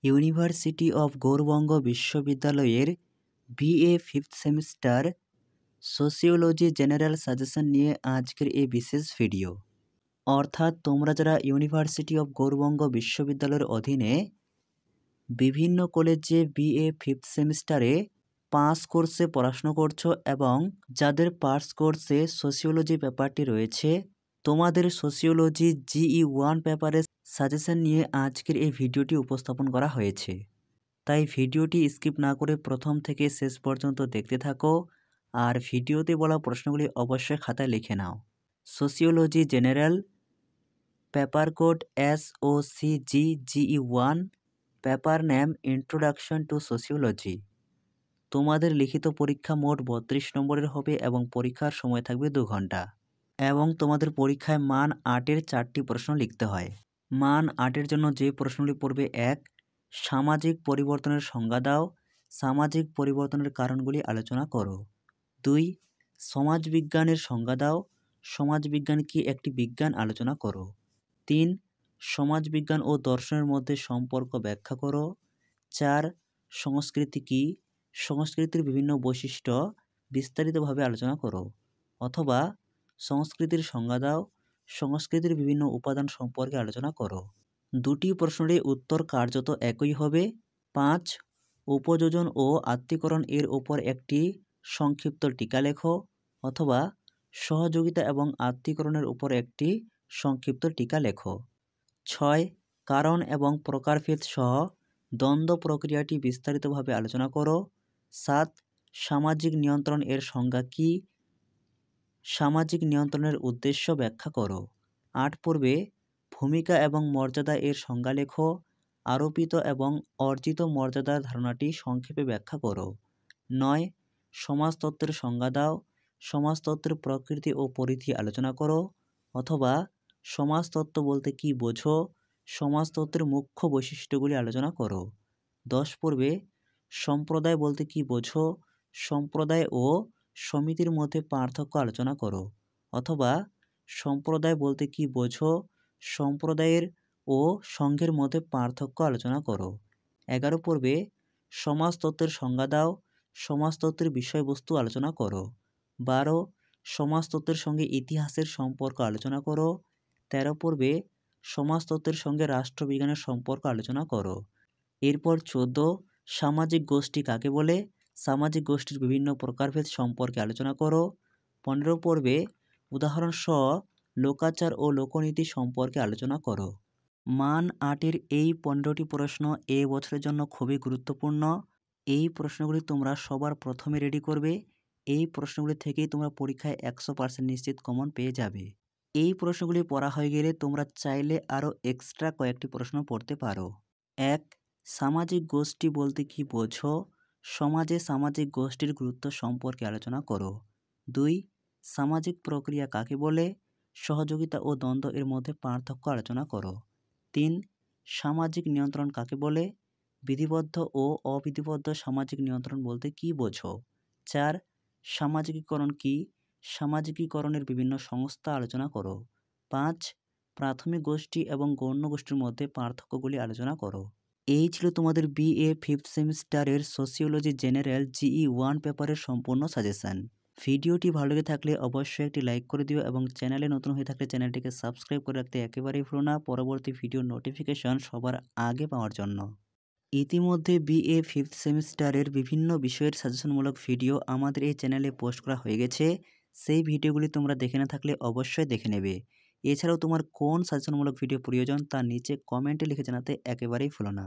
University of Gourbanga বিশ্ববিদ্যালয়ের BA fifth semester sociology general suggestion নিয়ে আজকের এই বিশেষ ভিডিও। অর্থাৎ তোমরা যারা ইউনিভার্সিটি অফ গৌড়বঙ্গ বিশ্ববিদ্যালয়ের অধীনে বিভিন্ন কলেজে বিএ ফিফথ সেমিস্টারে পাস কোর্সে পড়াশুনো করছো এবং যাদের পাস কোর্সে সোশিওলজি পেপারটি রয়েছে, তোমাদের সোশিওলজি GE1 পেপারের সাজেশন নিয়ে আজকের এই ভিডিওটি উপস্থাপন করা হয়েছে। তাই ভিডিওটি স্কিপ না করে প্রথম থেকে শেষ পর্যন্ত দেখতে থাকো আর ভিডিওতে বলা প্রশ্নগুলি অবশ্যই খাতায় লিখে নাও। Sociology general, paper code SOCG GE1, paper name introduction to sociology. তোমাদের লিখিত পরীক্ষা মোট 32 নম্বরের হবে এবং পরীক্ষার সময় থাকবে 2 ঘন্টা এবং তোমাদের পরীক্ষায় মান 8-এর 4টি প্রশ্ন লিখতে হয়। মান 8-এর জন্য যে প্রশ্নগুলি পড়বে: 1. সামাজিক পরিবর্তনের সংজ্ঞা দাও, সামাজিক পরিবর্তনের কারণগুলি আলোচনা করো। 2. সমাজবিজ্ঞানের সংজ্ঞা দাও, সমাজবিজ্ঞান কি একটি বিজ্ঞান আলোচনা করো। 3. সমাজবিজ্ঞান ও দর্শনের মধ্যে সম্পর্ক ব্যাখ্যা করো। 4. সংস্কৃতি কি, সংস্কৃতির বিভিন্ন বৈশিষ্ট্য বিস্তারিতভাবে আলোচনা করো। অথবা সংস্কৃতির সংজ্ঞা দাও, সংস্কৃতির বিভিন্ন উপাদান সম্পর্কে আলোচনা করো। দুটি প্রশ্নেরই উত্তর কার্যত একই হবে। 5. উপযোজন ও আত্মীকরণ এর উপর একটি সংক্ষিপ্ত টিকা লেখো অথবা সহযোগিতা এবং আত্মীকরণের উপর একটি সংক্ষিপ্ত টিকা লেখো। 6. কারণ এবং প্রকারভেদ সহ দ্বন্দ্ব প্রক্রিয়াটি বিস্তারিতভাবে আলোচনা করো। 7. সামাজিক নিয়ন্ত্রণ এর সংজ্ঞা কী, সামাজিক নিয়ন্ত্রণের উদ্দেশ্য ব্যাখ্যা করো। 8 পর্বে ভূমিকা এবং মর্যাদা এর সংজ্ঞা লেখো, আরোপিত এবং অর্জিত মর্যাদার ধারণাটি সংক্ষেপে ব্যাখ্যা করো। 9. সমাজতত্ত্বের সংজ্ঞা দাও, সমাজতত্ত্বের প্রকৃতি ও পরিধি আলোচনা করো অথবা সমাজতত্ত্ব বলতে কী বোঝো, সমাজতত্ত্বের মুখ্য বৈশিষ্ট্যগুলি আলোচনা করো। 10 পর্বে সম্প্রদায় বলতে কী বোঝো, সম্প্রদায় ও সমিতির মধ্যে পার্থক্য আলোচনা করো অথবা সম্প্রদায় বলতে কী বোঝো, সম্প্রদায়ের ও সংঘের মধ্যে পার্থক্য আলোচনা করো। 11 পর্বে সমাজতত্ত্বের সংজ্ঞা দাও, সমাজতত্ত্বের বিষয়বস্তু আলোচনা করো। 12 সমাজতত্ত্বের সঙ্গে ইতিহাসের সম্পর্ক আলোচনা করো। 13 পর্বে সমাজতত্ত্বের সঙ্গে রাষ্ট্রবিজ্ঞানের সম্পর্ক আলোচনা করো। এরপর 14 সামাজিক গোষ্ঠী কাকে বলে, সামাজিক গোষ্ঠীর বিভিন্ন প্রকারভেদ সম্পর্কে আলোচনা করো। 15 পর্বে উদাহরণ সহ লোকাচার ও লোকনীতি সম্পর্কে আলোচনা করো। মান 8-এর এই 15টি প্রশ্ন এ বছরের জন্য খুবই গুরুত্বপূর্ণ। এই প্রশ্নগুলি তোমরা সবার প্রথমে রেডি করবে। এই প্রশ্নগুলি থেকেই তোমরা পরীক্ষায় 100% নিশ্চিত কমন পেয়ে যাবে। এই প্রশ্নগুলি পড়া হয়ে গেলে তোমরা চাইলে আরও এক্সট্রা কয়েকটি প্রশ্ন পড়তে পারো। 1. সামাজিক গোষ্ঠী বলতে কী বোঝো, সমাজে সামাজিক গোষ্ঠীর গুরুত্ব সম্পর্কে আলোচনা করো। 2. সামাজিক প্রক্রিয়া কাকে বলে, সহযোগিতা ও দ্বন্দ্ব এর মধ্যে পার্থক্য আলোচনা করো। 3. সামাজিক নিয়ন্ত্রণ কাকে বলে, বিধিবদ্ধ ও অবিধিবদ্ধ সামাজিক নিয়ন্ত্রণ বলতে কী বোঝো। 4. সামাজিকীকরণ কি, সামাজিকীকরণের বিভিন্ন সংস্থা আলোচনা করো। 5. প্রাথমিক গোষ্ঠী এবং গৌণ গোষ্ঠীর মধ্যে পার্থক্যগুলি আলোচনা করো। এই ছিল তোমাদের বিএ ফিফথ সেমিস্টারের সোশিওলজি জেনারেল GE1 পেপারের সম্পূর্ণ সাজেশন। ভিডিওটি ভালো লেগে থাকলে অবশ্যই একটি লাইক করে দিও এবং চ্যানেলে নতুন হয়ে থাকলে চ্যানেলটিকে সাবস্ক্রাইব করে রাখতে একেবারেই ভুলো না, পরবর্তী ভিডিওর নোটিফিকেশন সবার আগে পাওয়ার জন্য। ইতিমধ্যে বিএ ফিফথ সেমিস্টারের বিভিন্ন বিষয়ের সাজেশনমূলক ভিডিও আমাদের এই চ্যানেলে পোস্ট করা হয়ে গেছে। সেই ভিডিওগুলি তোমরা দেখে না থাকলে অবশ্যই দেখে নেবে। এছাড়াও তোমার কোন সাজেশনমূলক ভিডিও প্রয়োজন তা নিচে কমেন্টে লিখে জানাতে একেবারেই ভুলো না।